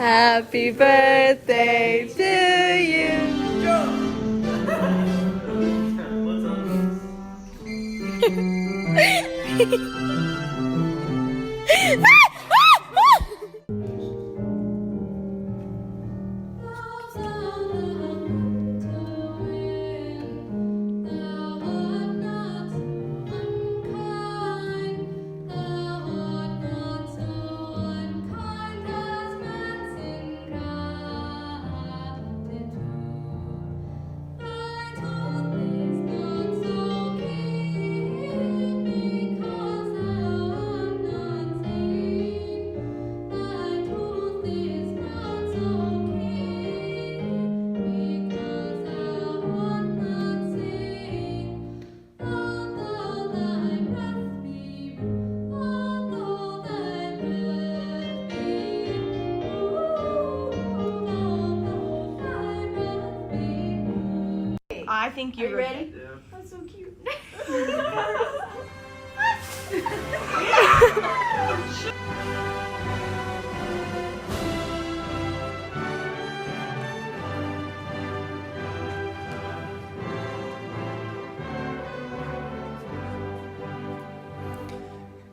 Happy birthday to you. I think you're ready. Yeah. That's so cute.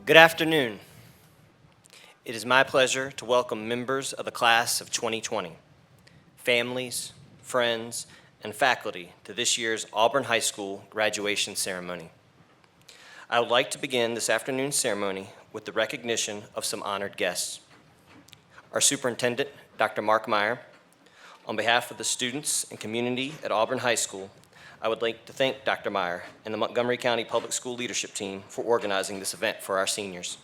Good afternoon. It is my pleasure to welcome members of the class of 2020, families, friends, and faculty to this year's Auburn High School graduation ceremony. I would like to begin this afternoon's ceremony with the recognition of some honored guests. Our superintendent, Dr. Mark Meyer. On behalf of the students and community at Auburn High School, I would like to thank Dr. Meyer and the Montgomery County Public School leadership team for organizing this event for our seniors.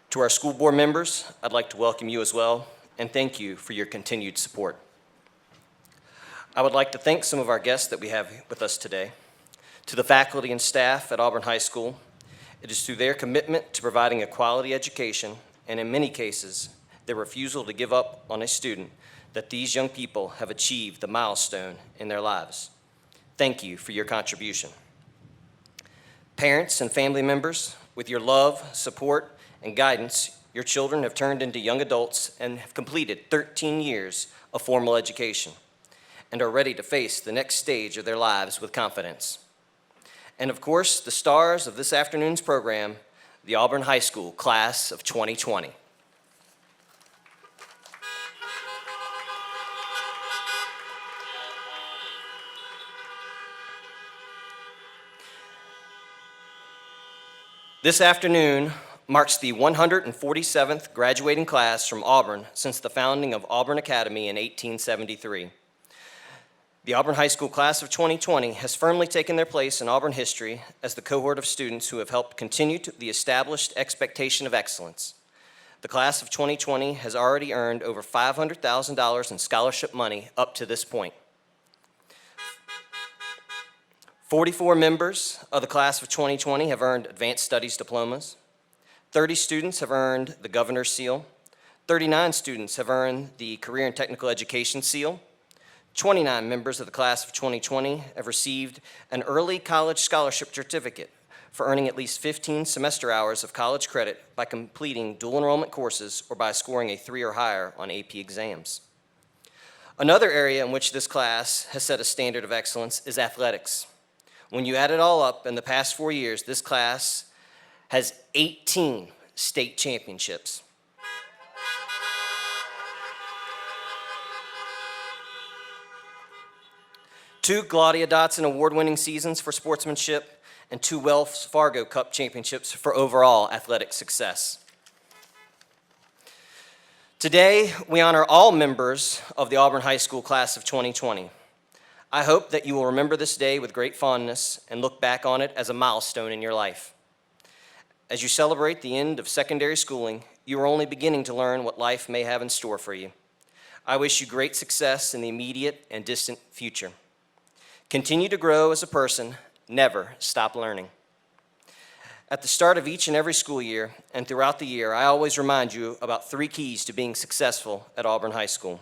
To our school board members, I'd like to welcome you as well and thank you for your continued support. I would like to thank some of our guests that we have with us today. To the faculty and staff at Auburn High School, it is through their commitment to providing a quality education and in many cases, their refusal to give up on a student that these young people have achieved the milestone in their lives. Thank you for your contribution. Parents and family members, with your love, support, and guidance, your children have turned into young adults and have completed 13 years of formal education and are ready to face the next stage of their lives with confidence. And of course, the stars of this afternoon's program, the Auburn High School class of 2020. This afternoon marks the 147th graduating class from Auburn since the founding of Auburn Academy in 1873. The Auburn High School class of 2020 has firmly taken their place in Auburn history as the cohort of students who have helped continue the established expectation of excellence. The class of 2020 has already earned over $500,000 in scholarship money up to this point. 44 members of the class of 2020 have earned advanced studies diplomas. 30 students have earned the Governor's Seal. 39 students have earned the Career and Technical Education Seal. 29 members of the class of 2020 have received an early college scholarship certificate for earning at least 15 semester hours of college credit by completing dual enrollment courses or by scoring a 3 or higher on AP exams. Another area in which this class has set a standard of excellence is athletics. When you add it all up, in the past 4 years, this class has 18 state championships. Two Claudia Dotson award-winning seasons for sportsmanship, and 2 Wells Fargo Cup championships for overall athletic success. Today, we honor all members of the Auburn High School class of 2020. I hope that you will remember this day with great fondness and look back on it as a milestone in your life. As you celebrate the end of secondary schooling, you are only beginning to learn what life may have in store for you. I wish you great success in the immediate and distant future. Continue to grow as a person, never stop learning. At the start of each and every school year and throughout the year, I always remind you about 3 keys to being successful at Auburn High School.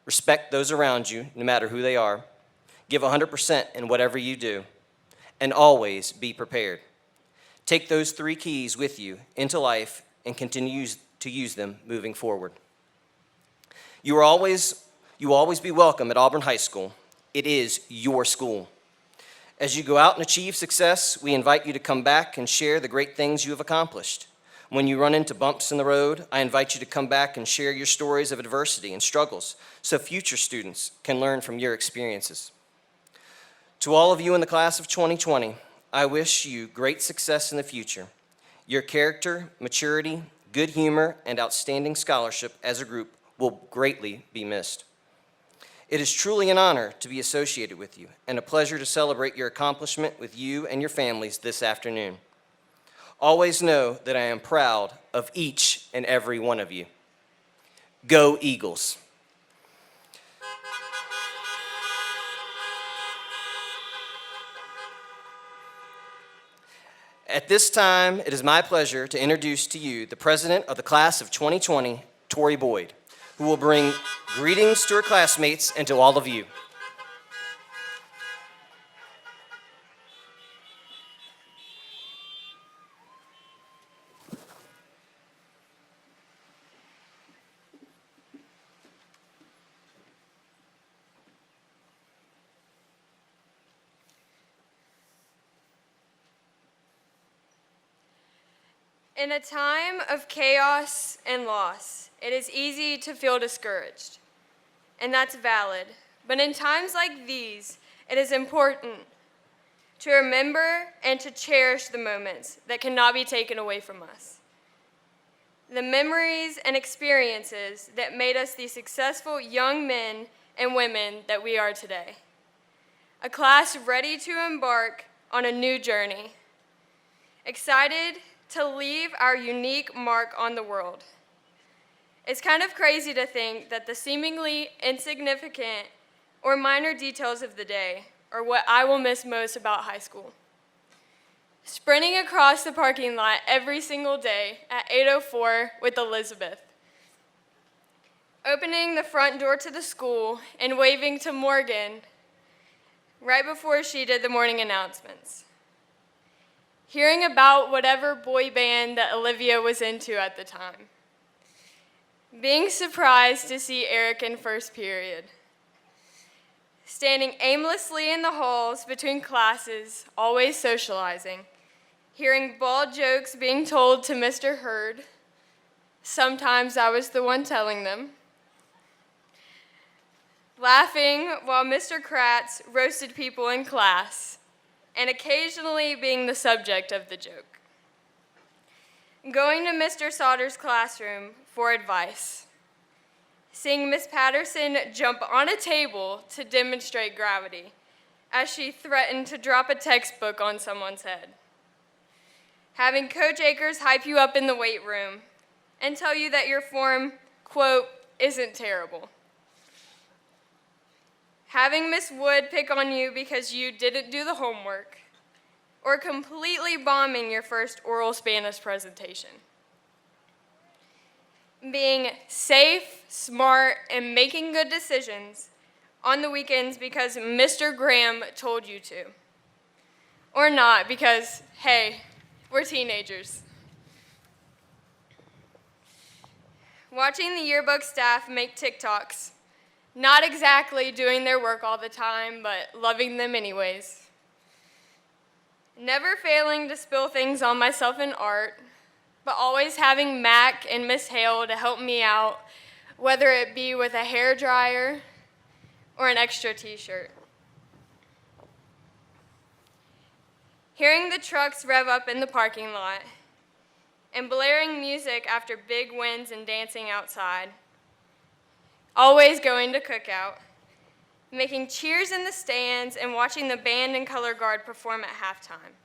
Respect those around you, no matter who they are. Give 100% in whatever you do, and always be prepared. Take those 3 keys with you into life and continue to use them moving forward. You will always be welcome at Auburn High School. It is your school. As you go out and achieve success, we invite you to come back and share the great things you have accomplished. When you run into bumps in the road, I invite you to come back and share your stories of adversity and struggles so future students can learn from your experiences. To all of you in the class of 2020, I wish you great success in the future. Your character, maturity, good humor, and outstanding scholarship as a group will greatly be missed. It is truly an honor to be associated with you and a pleasure to celebrate your accomplishment with you and your families this afternoon. Always know that I am proud of each and every one of you. Go Eagles! At this time, it is my pleasure to introduce to you the president of the class of 2020, Tori Boyd, who will bring greetings to her classmates and to all of you. In a time of chaos and loss, it is easy to feel discouraged, and that's valid. But in times like these, it is important to remember and to cherish the moments that cannot be taken away from us. The memories and experiences that made us the successful young men and women that we are today. A class ready to embark on a new journey, excited to leave our unique mark on the world. It's kind of crazy to think that the seemingly insignificant or minor details of the day are what I will miss most about high school. Sprinting across the parking lot every single day at 8:04 with Elizabeth. Opening the front door to the school and waving to Morgan right before she did the morning announcements. Hearing about whatever boy band that Olivia was into at the time. Being surprised to see Eric in first period. Standing aimlessly in the halls between classes, always socializing. Hearing bald jokes being told to Mr. Hurd. Sometimes I was the one telling them. Laughing while Mr. Kratz roasted people in class, and occasionally being the subject of the joke. Going to Mr. Sauter's classroom for advice. Seeing Miss Patterson jump on a table to demonstrate gravity as she threatened to drop a textbook on someone's head. Having Coach Akers hype you up in the weight room and tell you that your form, quote, isn't terrible. Having Miss Wood pick on you because you didn't do the homework, or completely bombing your first oral Spanish presentation. Being safe, smart, and making good decisions on the weekends because Mr. Graham told you to. Or not because, hey, we're teenagers. Watching the yearbook staff make TikToks. Not exactly doing their work all the time, but loving them anyways. Never failing to spill things on myself in art, but always having Mac and Miss Hale to help me out, whether it be with a hair dryer or an extra t-shirt. Hearing the trucks rev up in the parking lot and blaring music after big wins and dancing outside. Always going to cookout, making cheers in the stands and watching the band and color guard perform at halftime.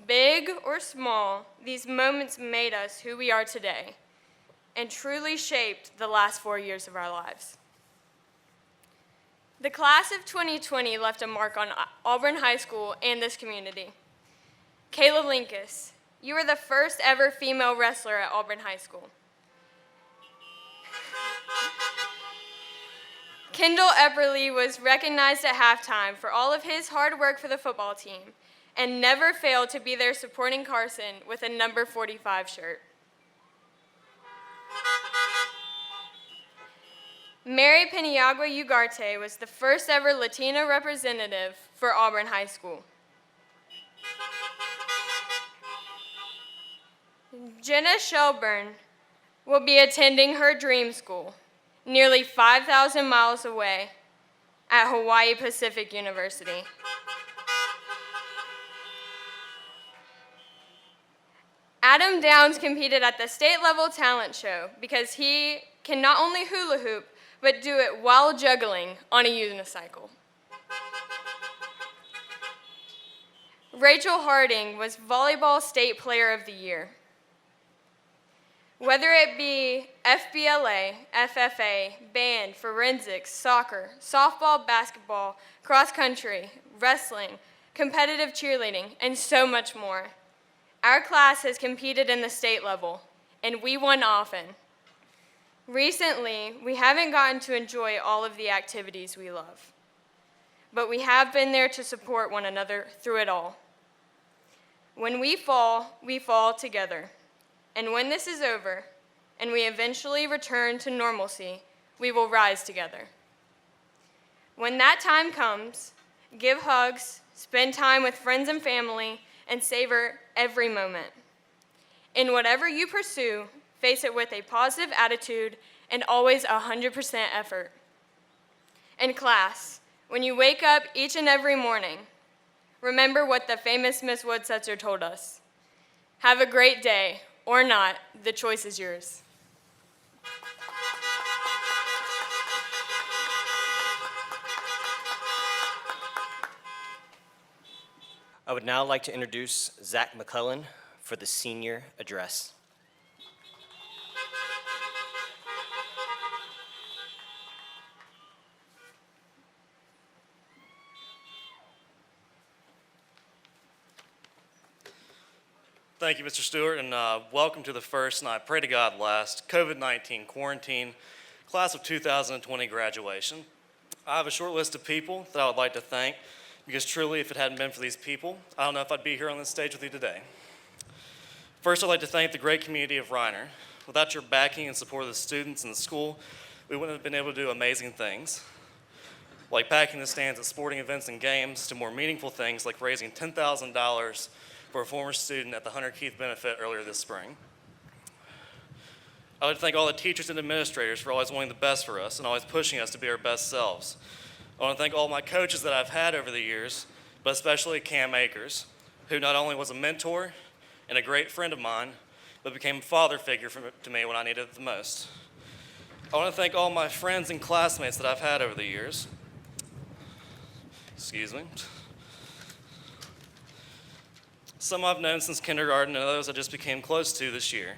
Big or small, these moments made us who we are today and truly shaped the last 4 years of our lives. The class of 2020 left a mark on Auburn High School and this community. Kayla Linkus, you were the first ever female wrestler at Auburn High School. Kendall Epperly was recognized at halftime for all of his hard work for the football team and never failed to be there supporting Carson with a number 45 shirt. Mary Peniagua Ugarte was the first ever Latina representative for Auburn High School. Jenna Shelburne will be attending her dream school, nearly 5,000 miles away at Hawaii Pacific University. Adam Downs competed at the state level talent show because he can not only hula hoop, but do it while juggling on a unicycle. Rachel Harding was Volleyball State Player of the Year. Whether it be FBLA, FFA, band, forensics, soccer, softball, basketball, cross country, wrestling, competitive cheerleading, and so much more, our class has competed in the state level, and we won often. Recently, we haven't gotten to enjoy all of the activities we love, but we have been there to support one another through it all. When we fall together. And when this is over, and we eventually return to normalcy, we will rise together. When that time comes, give hugs, spend time with friends and family, and savor every moment. In whatever you pursue, face it with a positive attitude and always 100% effort. And class, when you wake up each and every morning, remember what the famous Miss Woodsetzer told us. Have a great day. Or not, the choice is yours. I would now like to introduce Zach McClellan for the senior address. Thank you, Mr. Stewart, and welcome to the first, and I pray to God last, COVID-19 quarantine class of 2020 graduation. I have a short list of people that I would like to thank, because truly, if it hadn't been for these people, I don't know if I'd be here on this stage with you today. First, I'd like to thank the great community of Reiner. Without your backing and support of the students and the school, we wouldn't have been able to do amazing things, like packing the stands at sporting events and games, to more meaningful things like raising $10,000 for a former student at the Hunter Keith benefit earlier this spring. I would like to thank all the teachers and administrators for always wanting the best for us and always pushing us to be our best selves. I want to thank all my coaches that I've had over the years, but especially Cam Akers, who not only was a mentor and a great friend of mine, but became a father figure to me when I needed it the most. I want to thank all my friends and classmates that I've had over the years. Excuse me. Some I've known since kindergarten, and others I just became close to this year.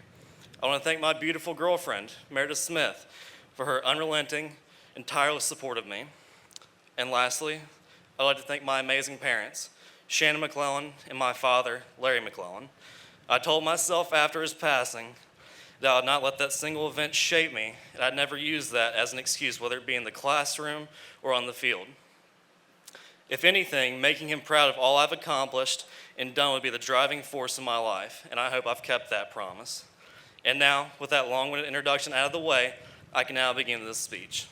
I want to thank my beautiful girlfriend, Meredith Smith, for her unrelenting and tireless support of me. And lastly, I'd like to thank my amazing parents, Shannon McClellan and my father, Larry McClellan. I told myself after his passing that I would not let that single event shape me, and I'd never use that as an excuse, whether it be in the classroom or on the field. If anything, making him proud of all I've accomplished and done would be the driving force in my life, and I hope I've kept that promise. And now, with that long-winded introduction out of the way, I can now begin this speech.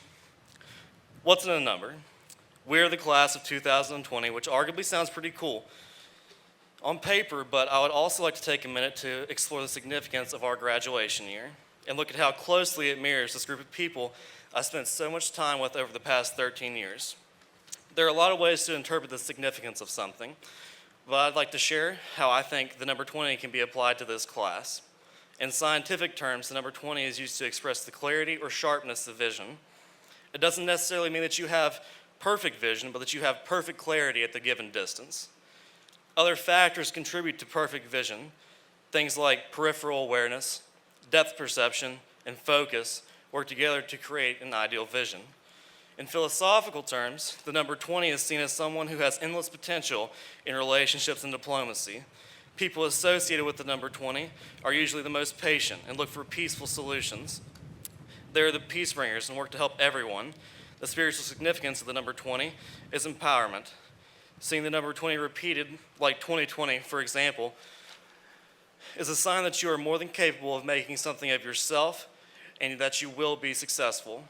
What's in a number? We're the class of 2020, which arguably sounds pretty cool on paper, but I would also like to take a minute to explore the significance of our graduation year and look at how closely it mirrors this group of people I spent so much time with over the past 13 years. There are a lot of ways to interpret the significance of something, but I'd like to share how I think the number 20 can be applied to this class. In scientific terms, the number 20 is used to express the clarity or sharpness of vision. It doesn't necessarily mean that you have perfect vision, but that you have perfect clarity at the given distance. Other factors contribute to perfect vision. Things like peripheral awareness, depth perception, and focus work together to create an ideal vision. In philosophical terms, the number 20 is seen as someone who has endless potential in relationships and diplomacy. People associated with the number 20 are usually the most patient and look for peaceful solutions. They're the peace bringers and work to help everyone. The spiritual significance of the number 20 is empowerment. Seeing the number 20 repeated, like 2020, for example, is a sign that you are more than capable of making something of yourself and that you will be successful.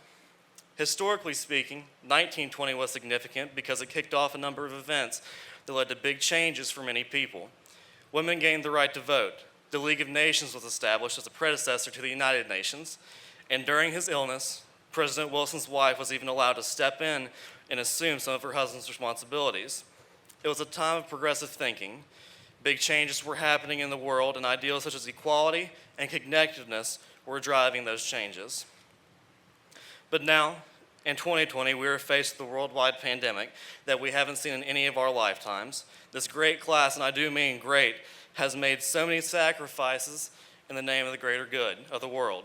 Historically speaking, 1920 was significant because it kicked off a number of events that led to big changes for many people. Women gained the right to vote. The League of Nations was established as a predecessor to the United Nations. And during his illness, President Wilson's wife was even allowed to step in and assume some of her husband's responsibilities. It was a time of progressive thinking. Big changes were happening in the world, and ideals such as equality and connectedness were driving those changes. But now, in 2020, we are faced with a worldwide pandemic that we haven't seen in any of our lifetimes. This great class, and I do mean great, has made so many sacrifices in the name of the greater good of the world.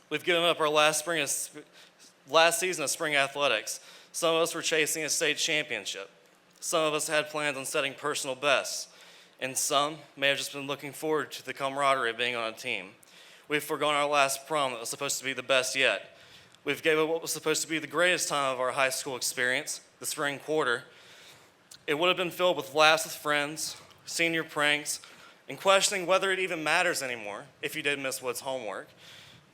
We've given up our last season of spring athletics. Some of us were chasing a state championship. Some of us had plans on setting personal bests. And some may have just been looking forward to the camaraderie of being on a team. We've forgone our last prom that was supposed to be the best yet. We've given up what was supposed to be the greatest time of our high school experience, the spring quarter. It would have been filled with laughs with friends, senior pranks, and questioning whether it even matters anymore if you did miss Wood's homework.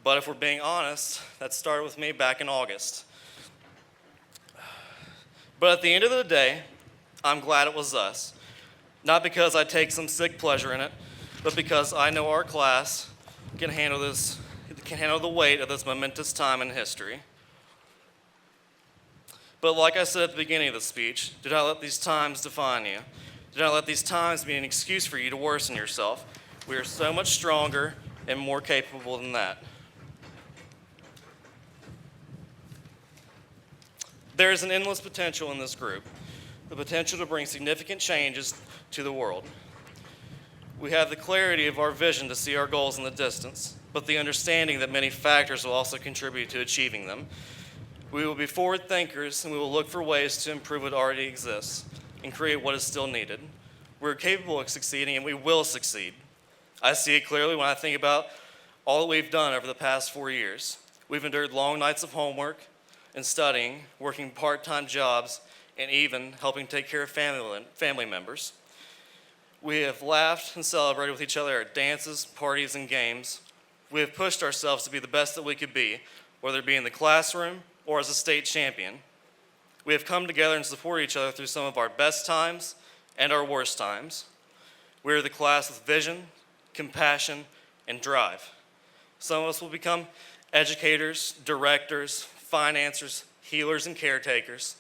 But if we're being honest, that started with me back in August. But at the end of the day, I'm glad it was us. Not because I take some sick pleasure in it, but because I know our class can handle the weight of this momentous time in history. But like I said at the beginning of the speech, do not let these times define you. Do not let these times be an excuse for you to worsen yourself. We are so much stronger and more capable than that. There is an endless potential in this group, the potential to bring significant changes to the world. We have the clarity of our vision to see our goals in the distance, but the understanding that many factors will also contribute to achieving them. We will be forward thinkers, and we will look for ways to improve what already exists and create what is still needed. We're capable of succeeding, and we will succeed. I see it clearly when I think about all that we've done over the past 4 years. We've endured long nights of homework and studying, working part-time jobs, and even helping take care of family members. We have laughed and celebrated with each other at dances, parties, and games. We have pushed ourselves to be the best that we could be, whether it be in the classroom or as a state champion. We have come together and supported each other through some of our best times and our worst times. We are the class with vision, compassion, and drive. Some of us will become educators, directors, financiers, healers, and caretakers.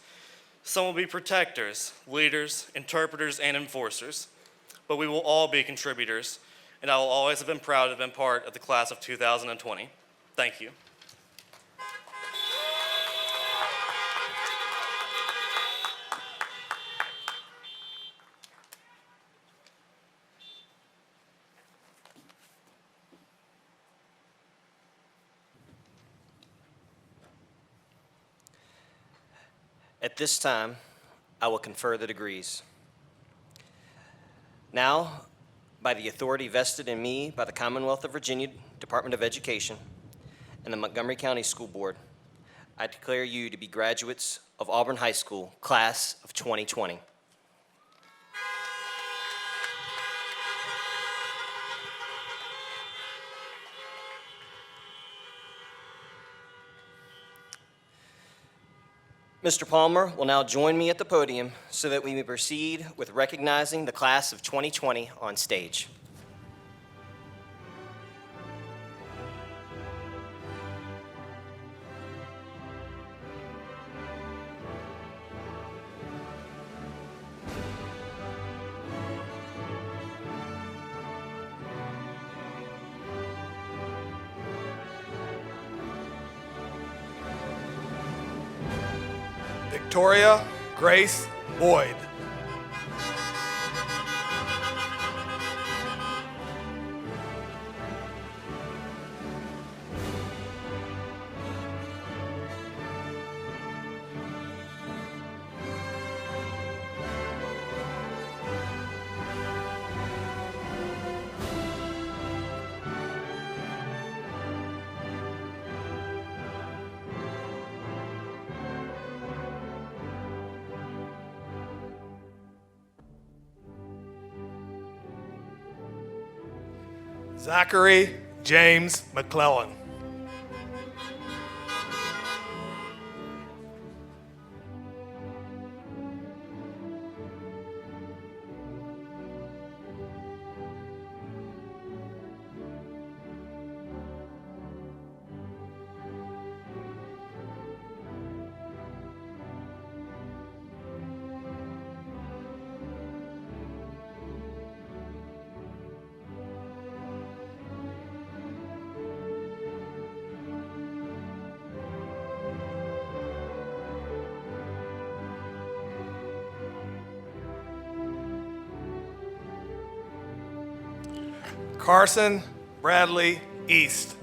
Some will be protectors, leaders, interpreters, and enforcers. But we will all be contributors, and I will always have been proud to have been part of the class of 2020. Thank you. At this time, I will confer the degrees. Now, by the authority vested in me by the Commonwealth of Virginia Department of Education and the Montgomery County School Board, I declare you to be graduates of Auburn High School, class of 2020. Mr. Palmer will now join me at the podium so that we may proceed with recognizing the class of 2020 on stage. Victoria Grace Boyd. Zachary James McClellan. Carson Bradley East.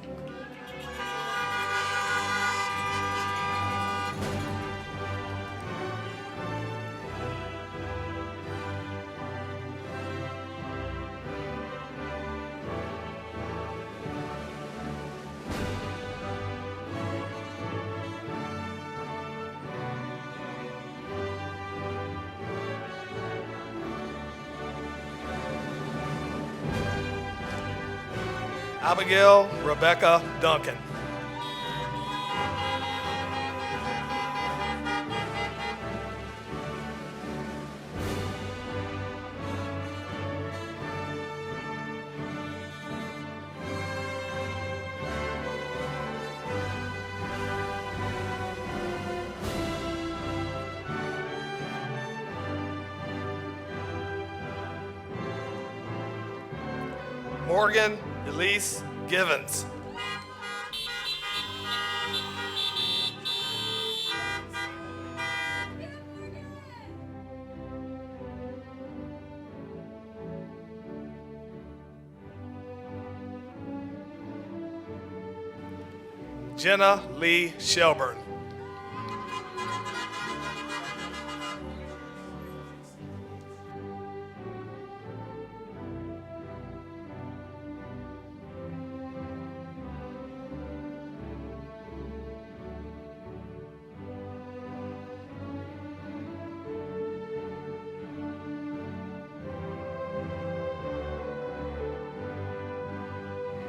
Abigail Rebecca Duncan. Morgan Elise Givens. Jenna Lee Shelburne.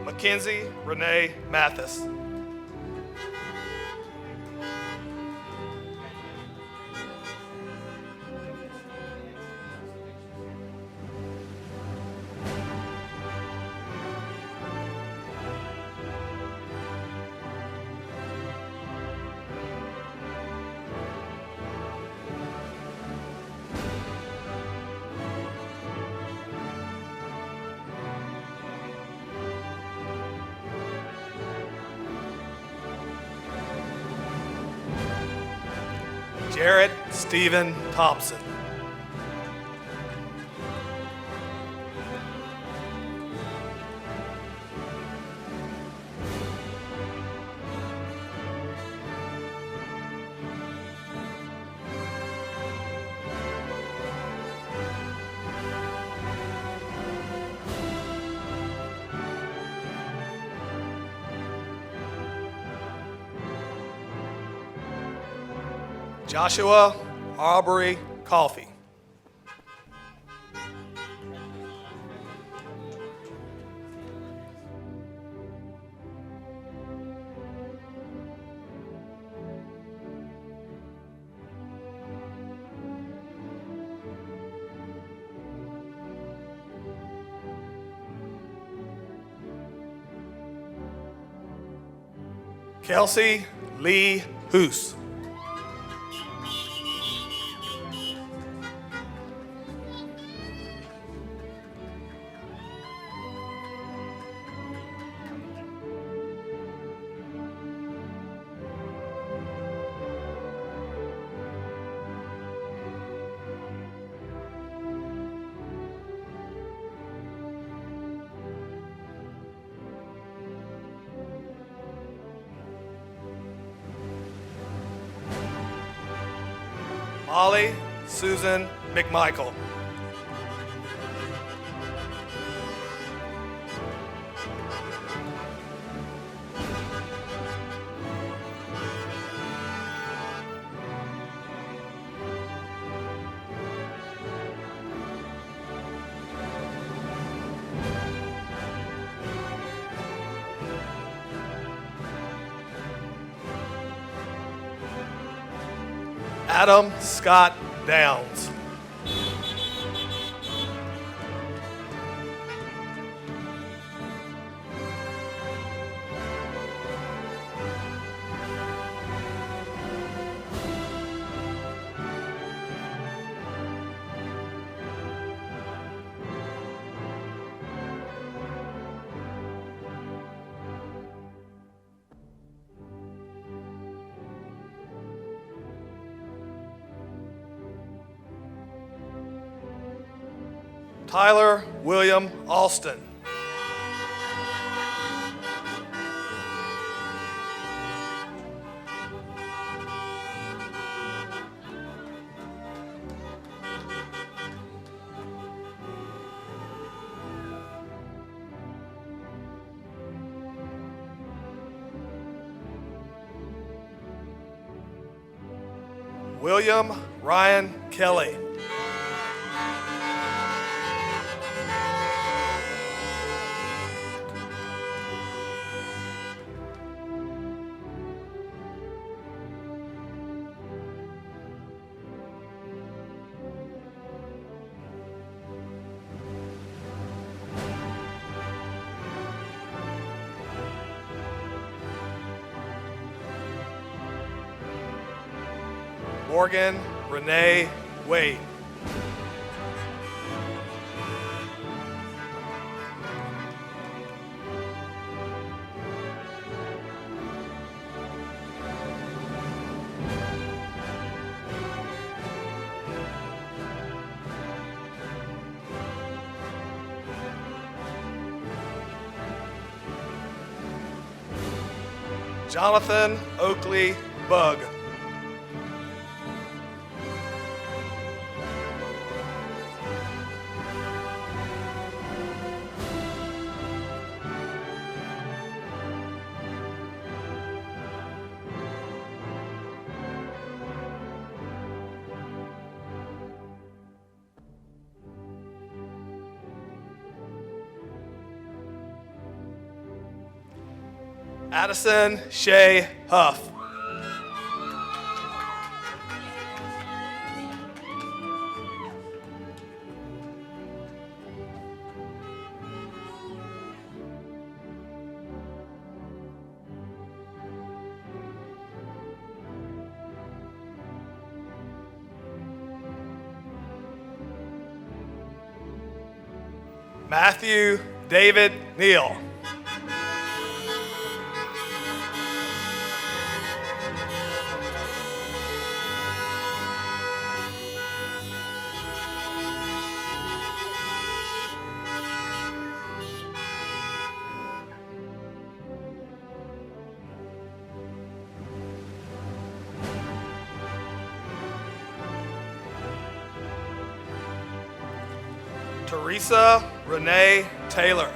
Mackenzie Renee Mathis. Jared Stephen Thompson. Joshua Aubrey Coffey. Kelsey Lee Hoos. Molly Susan McMichael. Adam Scott Downs. Tyler William Alston. William Ryan Kelly. Morgan Renee Wade. Jonathan Oakley Bug. Addison Shea Huff. Matthew David Neal. Teresa Renee Taylor.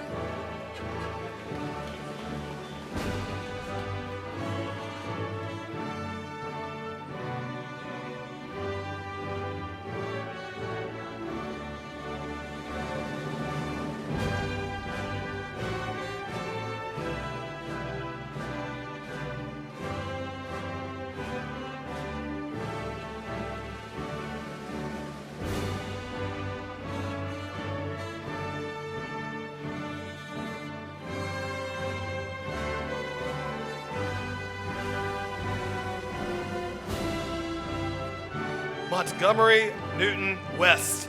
Montgomery Newton West.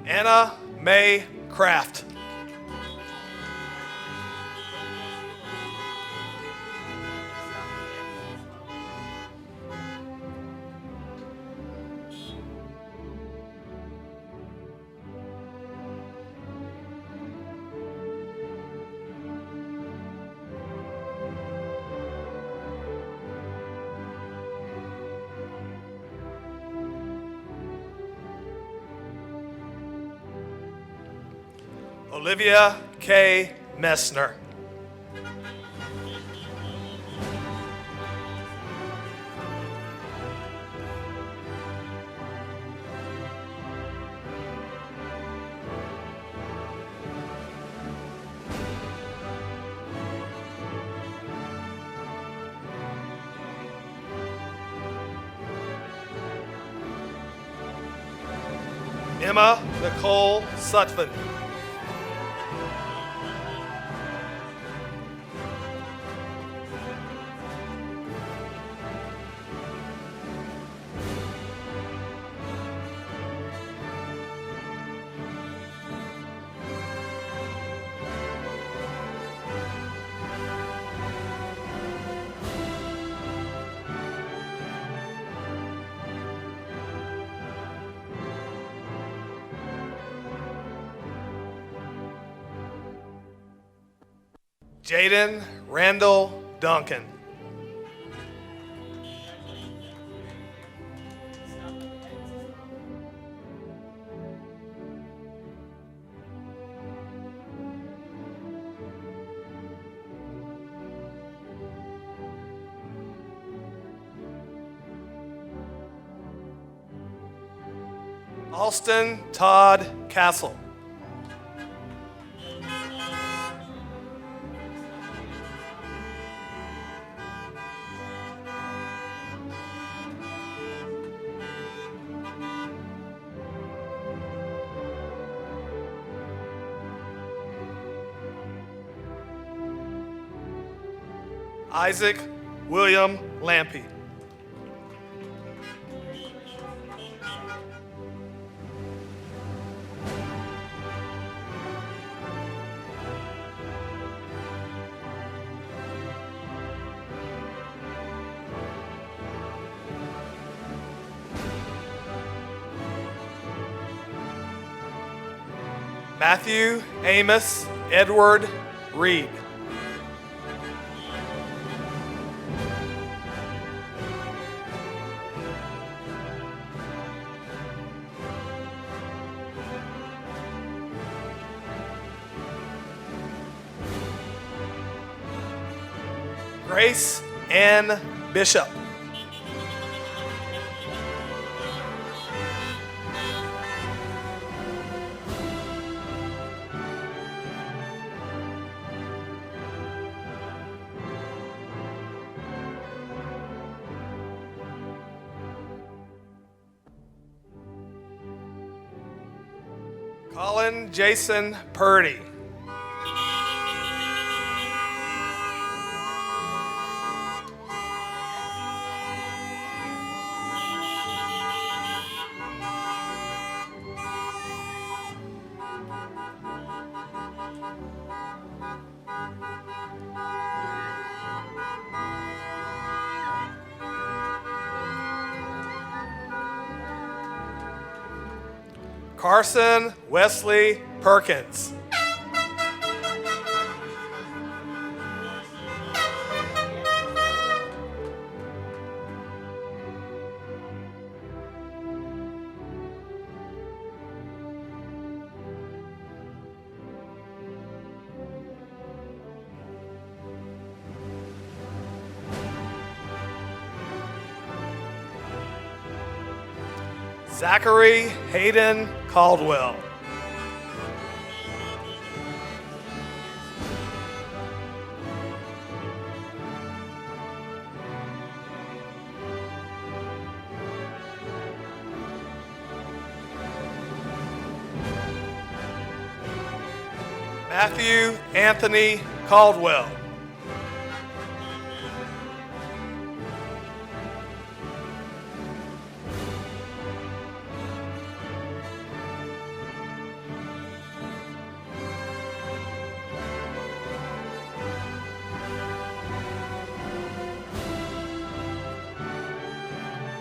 Anna Mae Kraft. Olivia K. Messner. Emma Nicole Sutphin. Jaden Randall Duncan. Alston Todd Castle. Isaac William Lampy. Matthew Amos Edward Reed. Grace Ann Bishop. Colin Jason Purdy. Carson Wesley Perkins. Zachary Hayden Caldwell. Matthew Anthony Caldwell.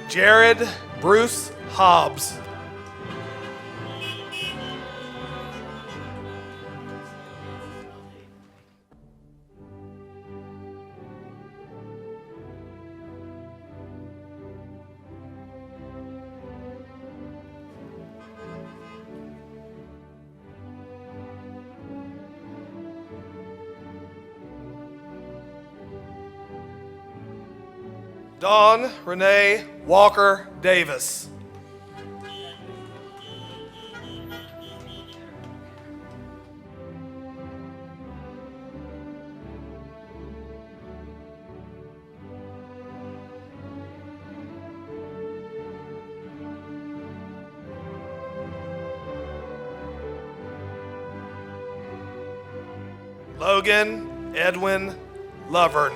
Jared Bruce Hobbs. Dawn Renee Walker Davis. Logan Edwin Lovern.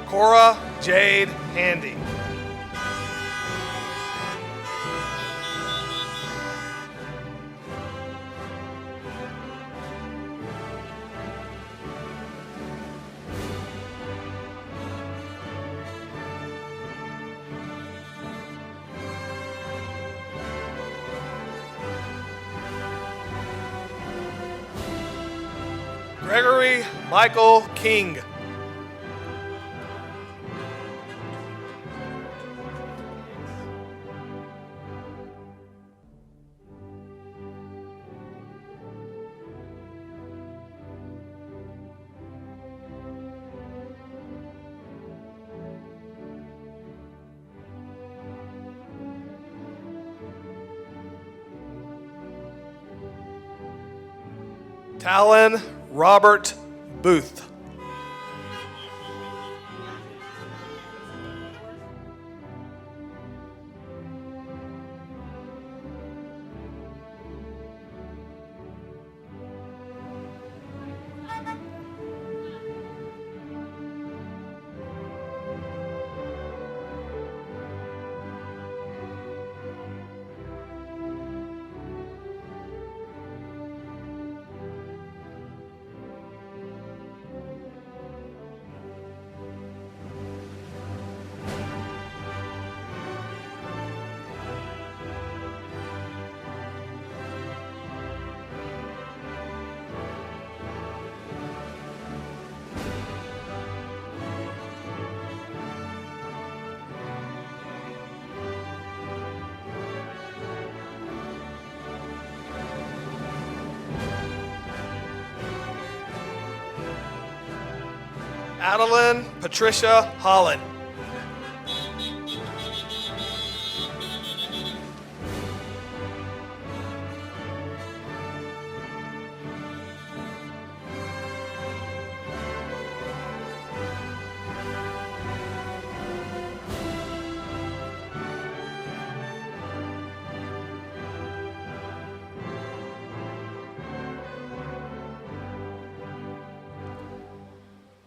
Cora Jade Handy. Gregory Michael King. Talon Robert Booth. Adeline Patricia Holland.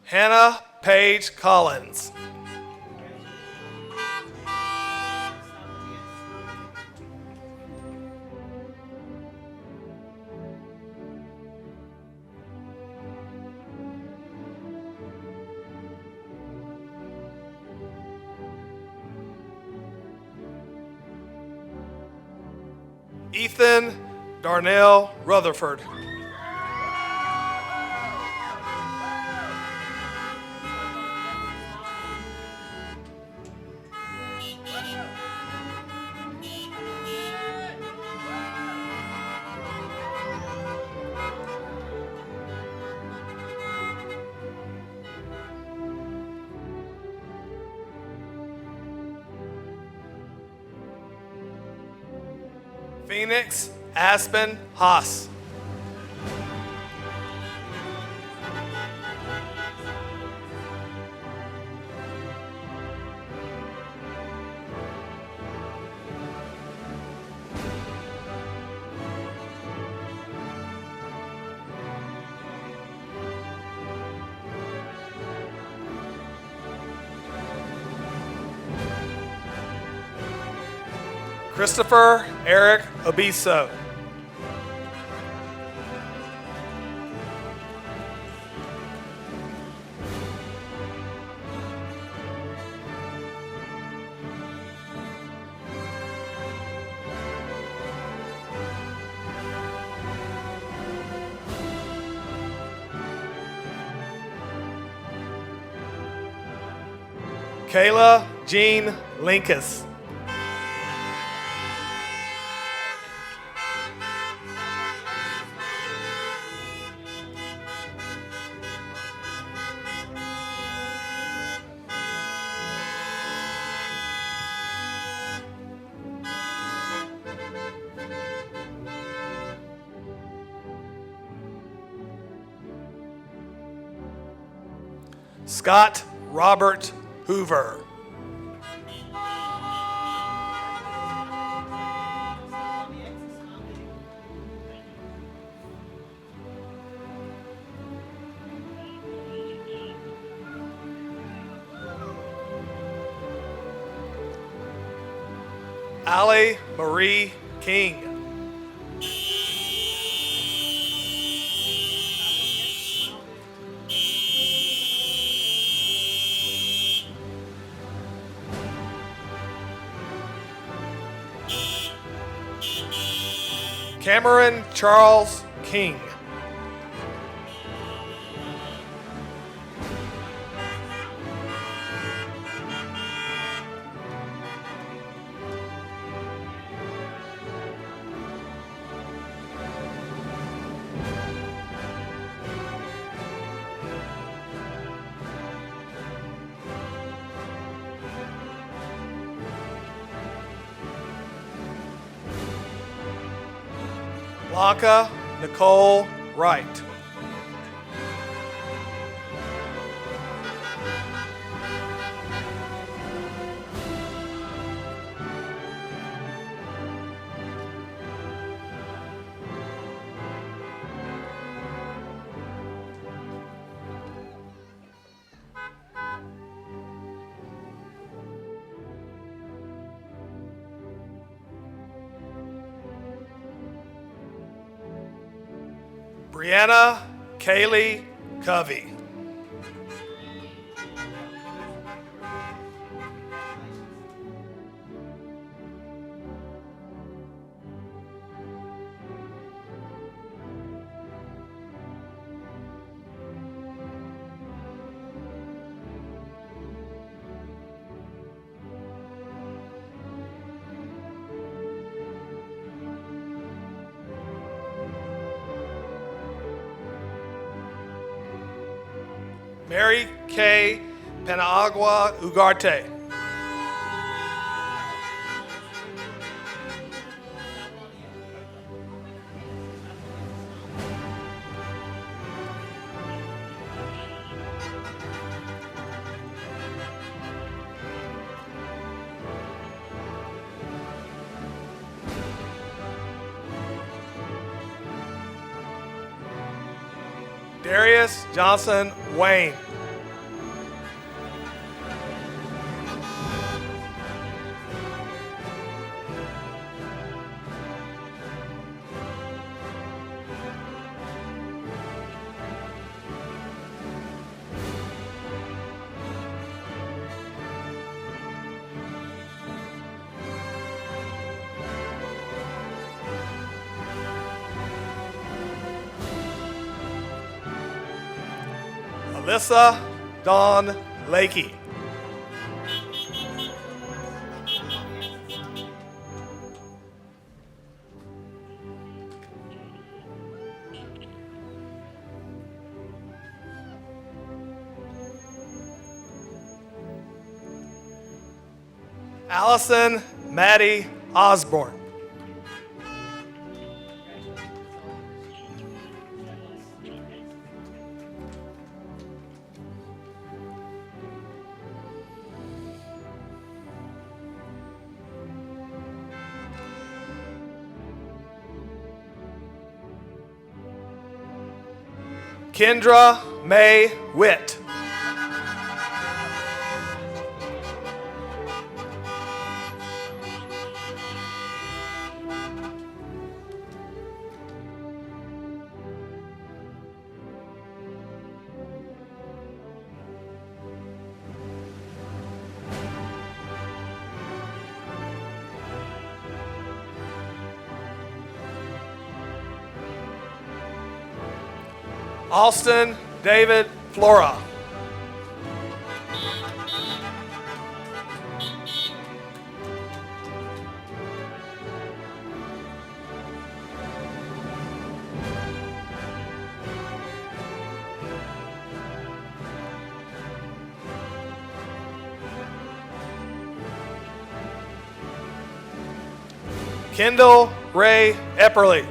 Hannah Paige Collins. Ethan Darnell Rutherford. Phoenix Aspen Haas. Christopher Eric Obiso. Kayla Jean Linkus. Scott Robert Hoover. Allie Marie King. Cameron Charles King. Blanca Nicole Wright. Brianna Kaylee Covey. Mary Kay Penagua Ugarte. Darius Johnson Wayne. Alyssa Dawn Lakey. Allison Maddie Osborne. Kendra May Witt. Austin David Flora. Kendall Ray Epperly.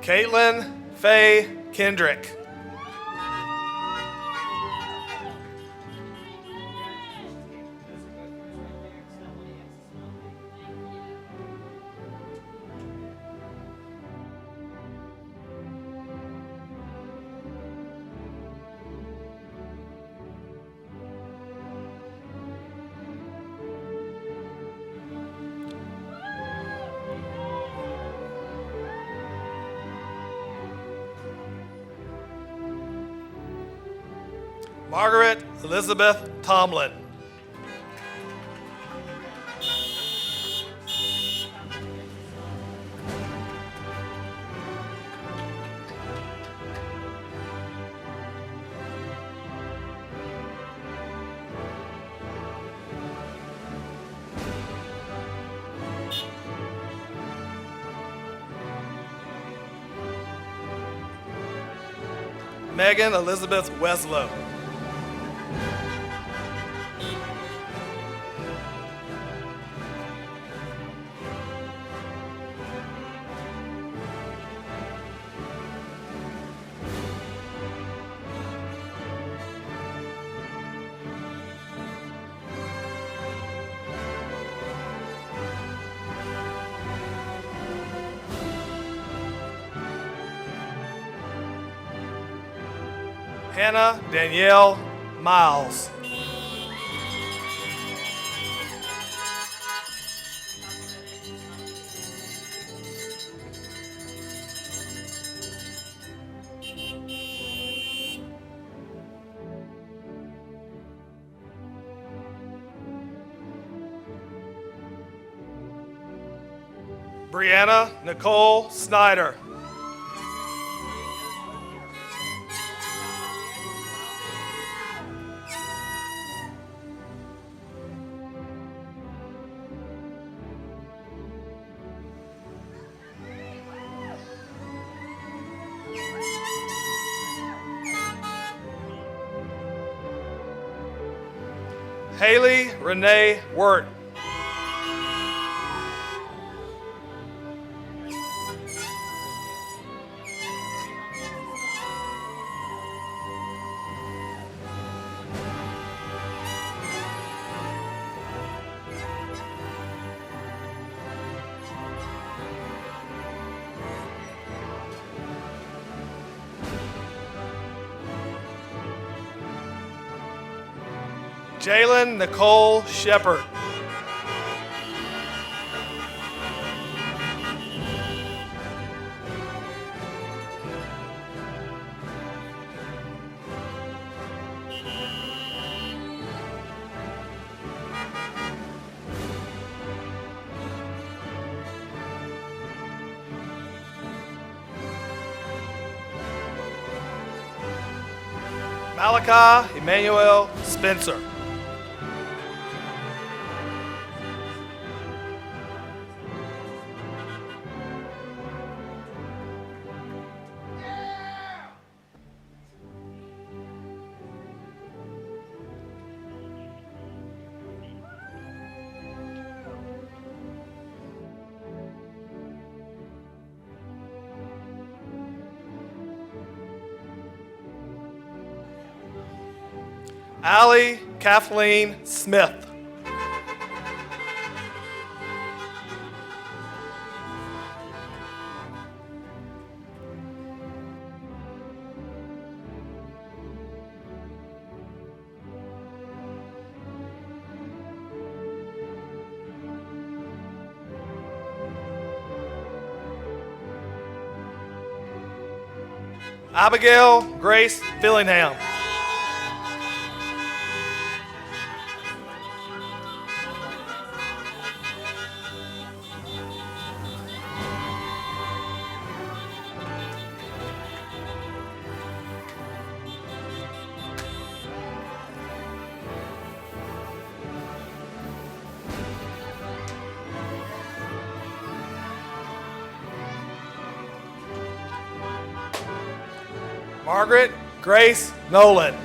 Caitlin Faye Kendrick. Margaret Elizabeth Tomlin. Megan Elizabeth Weslow. Hannah Danielle Miles. Brianna Nicole Snyder. Haley Renee Wirt. Jalen Nicole Shepard. Malachi Emmanuel Spencer. Allie Kathleen Smith. Abigail Grace Fillingham. Margaret Grace Nolan.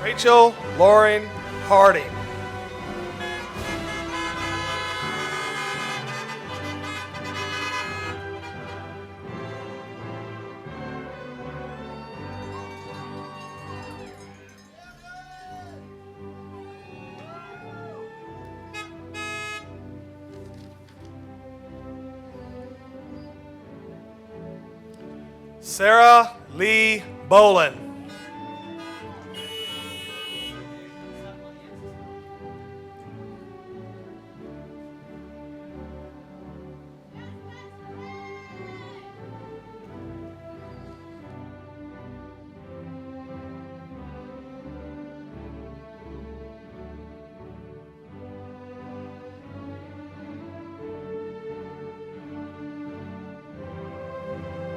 Rachel Lauren Harding. Sarah Lee Bolin.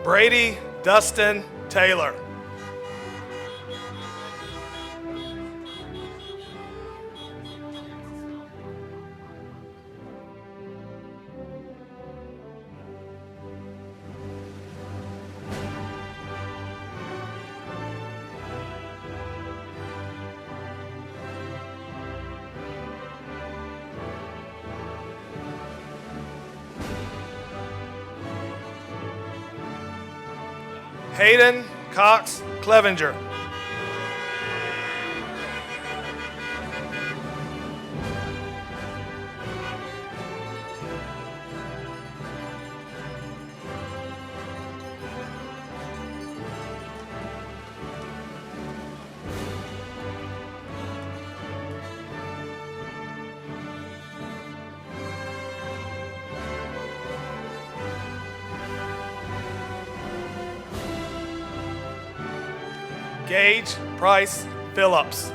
Brady Dustin Taylor. Hayden Cox Clevenger. Gage Price Phillips.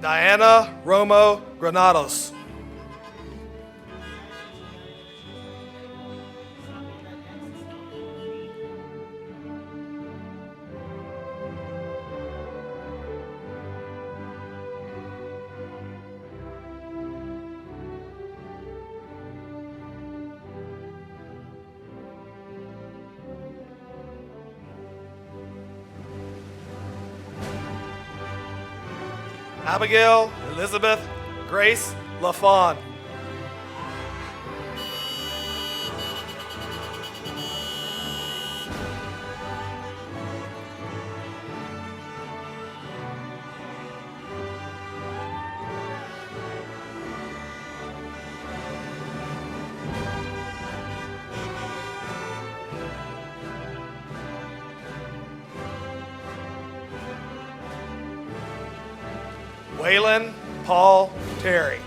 Diana Romo Granados. Abigail Elizabeth Grace LaFawn. Waylon Paul Terry.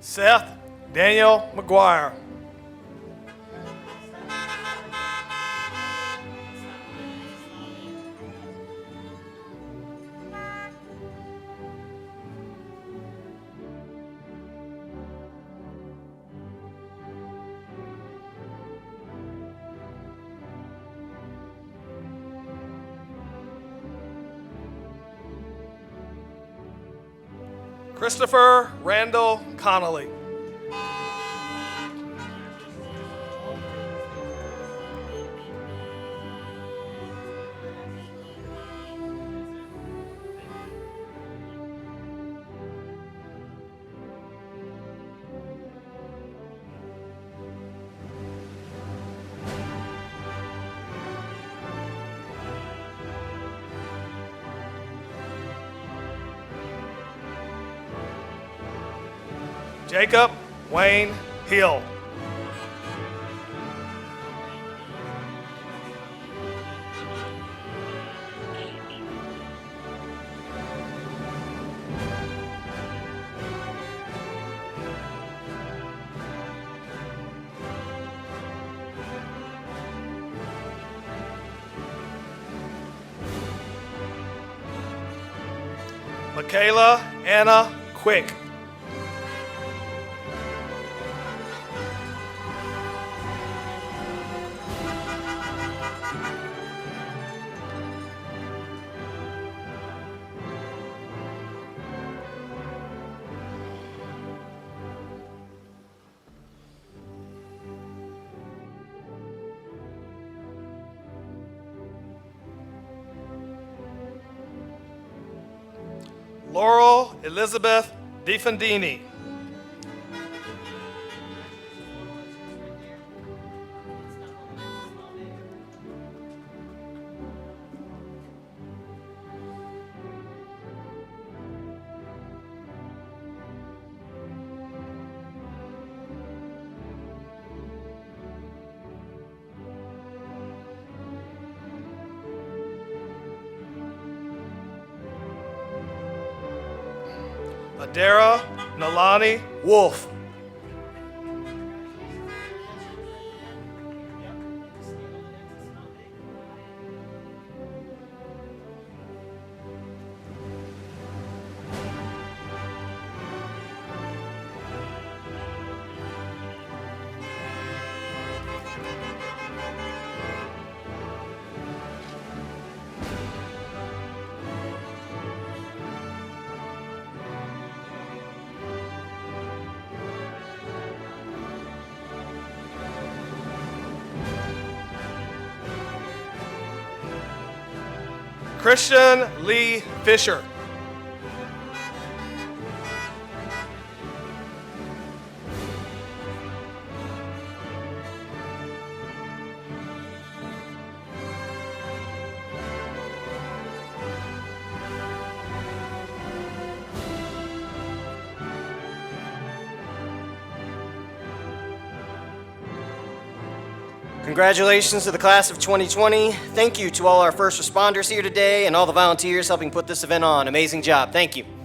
Seth Daniel McGuire. Christopher Randall Connolly. Jacob Wayne Hill. Michaela Anna Quick. Laurel Elizabeth DiFondini. Adara Nalani Wolf. Christian Lee Fisher. Congratulations to the class of 2020. Thank you to all our first responders here today and all the volunteers helping put this event on. Amazing job. Thank you.